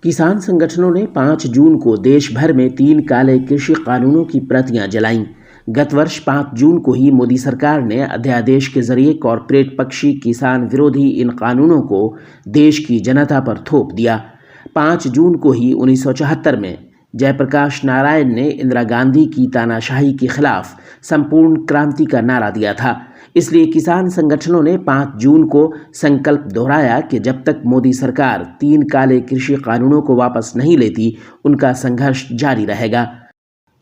किसान संगठनों ने 5 जून को देश भर में 3 काले कृषि कानूनों की प्रतियां जलाईं। गत वर्ष 5 जून को ही मोदी सरकार ने अध्यादेश के जरिए कॉरपोरेट पक्षी किसान विरोधी इन कानूनों को देश की जनता पर थोप दिया। 5 जून को ही 1974 में जयप्रकाश नारायण ने इंदिरा गांधी की तानाशाही के खिलाफ संपूर्ण क्रांति का नारा दिया था। इसलिए किसान संगठनों ने 5 जून को संकल्प दोहराया कि जब तक मोदी सरकार 3 काले कृषि कानूनों को वापस नहीं लेती, उनका संघर्ष जारी रहेगा।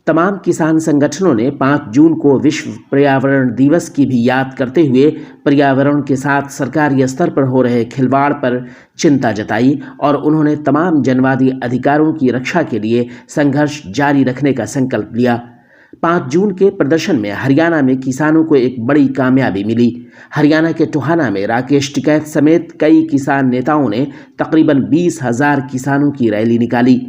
तमाम किसान संगठनों ने 5 जून को विश्व पर्यावरण दिवस की भी याद करते हुए पर्यावरण के साथ सरकारी स्तर पर हो रहे खिलवाड़ पर चिंता जताई और उन्होंने तमाम जनवादी अधिकारों की रक्षा के लिए संघर्ष जारी रखने का संकल्प लिया। 5 जून के प्रदर्शन में हरियाणा में किसानों को एक बड़ी कामयाबी मिली। हरियाणा के टोहाना में राकेश टिकैत समेत कई किसान नेताओं ने तकरीबन 20,000 किसानों की रैली निकाली।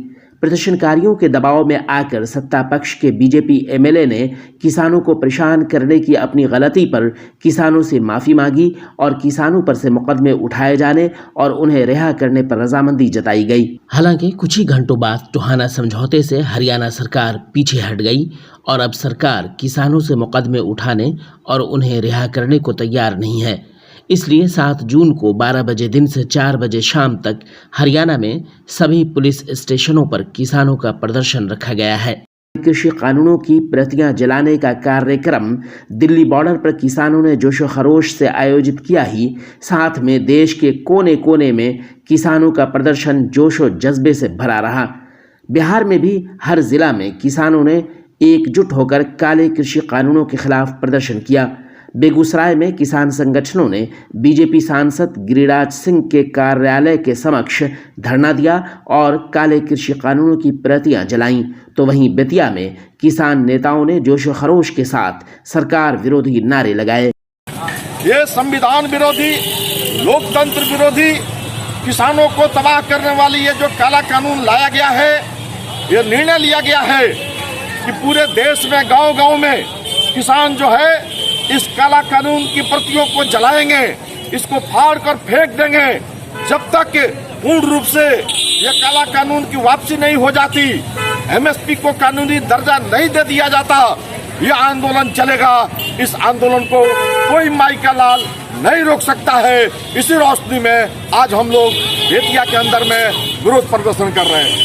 प्रदर्शनकारियों के दबाव में आकर सत्ता पक्ष के बीजेपी एमएलए ने किसानों को परेशान करने की अपनी गलती पर किसानों से माफ़ी मांगी और किसानों पर से मुकदमे उठाए जाने और उन्हें रिहा करने पर रजामंदी जताई गई। हालांकि कुछ ही घंटों बाद टोहाना समझौते से हरियाणा सरकार पीछे हट गई और अब सरकार किसानों से मुकदमे उठाने और उन्हें रिहा करने को तैयार नहीं है। इसलिए 7 जून को 12 बजे दिन से 4 बजे शाम तक हरियाणा में सभी पुलिस स्टेशनों पर किसानों का प्रदर्शन रखा गया है। कृषि कानूनों की प्रतियां जलाने का कार्यक्रम दिल्ली बॉर्डर पर किसानों ने जोशो खरोश से आयोजित किया ही साथ में देश के कोने कोने में किसानों का प्रदर्शन जोशो जज्बे से भरा रहा। बिहार में भी हर जिला में किसानों ने एकजुट होकर काले कृषि कानूनों के खिलाफ प्रदर्शन किया। बेगूसराय में किसान संगठनों ने बीजेपी सांसद गिरिराज सिंह के कार्यालय के समक्ष धरना दिया और काले कृषि कानूनों की प्रतियां जलाईं। तो वहीं बेतिया में किसान नेताओं ने जोशो खरोश के साथ सरकार विरोधी नारे लगाए। ये संविधान विरोधी, लोकतंत्र विरोधी, किसानों को तबाह करने वाली ये जो काला कानून लाया गया है, ये निर्णय लिया गया है कि पूरे देश में गांव-गांव में किसान जो है इस काला कानून की प्रतियों को जलाएंगे, इसको फाड़ कर फेंक देंगे। जब तक पूर्ण रूप से ये काला कानून की वापसी नहीं हो जाती, एमएसपी को कानूनी दर्जा नहीं दे दिया जाता, ये आंदोलन चलेगा। इस आंदोलन को कोई माई का लाल नहीं रोक सकता है। इसी रोशनी में आज हम लोग बेतिया के अंदर में विरोध प्रदर्शन कर रहे हैं।